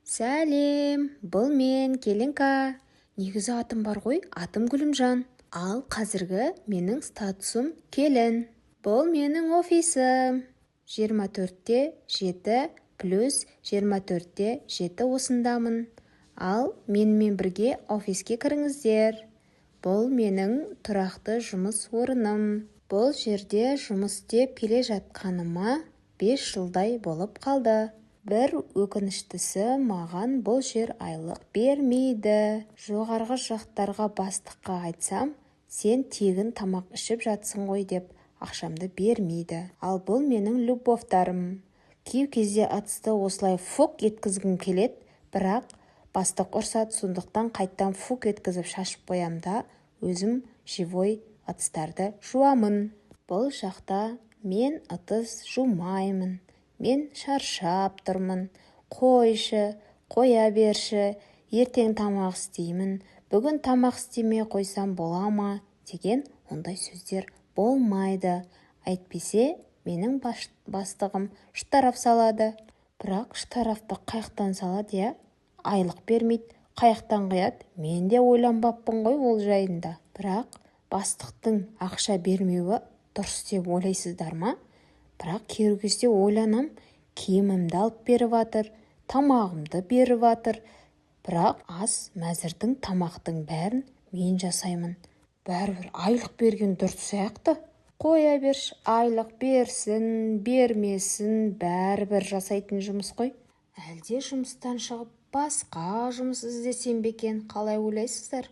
Сәлем, бұл мен Келінка. Негізі атым бар ғой, атым Гүлімжан. Ал қазіргі менің статусым Келін. Бұл менің офисім. 24-те 7 плюс 24-те 7 осындамын. Ал менімен бірге офиске кіріңіздер. Бұл менің тұрақты жұмыс орыным. Бұл жерде жұмыс істеп келе жатқаныма 5 жылдай болып қалды. Бір өкініштісі, маған бұл жер айлық бермейді. Жоғарғы жақтарға бастыққа айтсам, сен тегін тамақ ішіп жатсың ғой деп ақшамды бермейді. Ал бұл менің любовтарым. Кей кезде атысты осылай фук еткізгім келеді, бірақ бастық ұрсады, сондықтан қайттан фук еткізіп шашып қоям да, өзім живой атыстарды жуамын. Бұл жақта мен атыс жумаймын. Мен шаршап тұрмын. Қойшы, қоя берші, ертең тамақ істеймін. Бүгін тамақ істемей қойсам бола ма? Деген ондай сөздер болмайды. Әйтпесе, менің бастығым штраф салады. Бірақ штрафты қаяқтан салады, я? Айлық бермейді, қаяқтан қияды. Мен де ойланбаппын ғой ол жайында. Бірақ бастықтың ақша бермеуі дұрыс деп ойлайсыздар ма? Бірақ кейбір кезде ойланам, киімімді алып беріп жатыр, тамағымды беріп жатыр. Бірақ ас, мәзірдің, тамақтың бәрін мен жасаймын. Бәрібір айлық берген дұрыс сияқты. Қоя берші, айлық берсін, бермесін, бәрібір жасайтын жұмыс қой. Әлде жұмыстан шығып басқа жұмыс іздесем бе екен, қалай ойлайсыздар?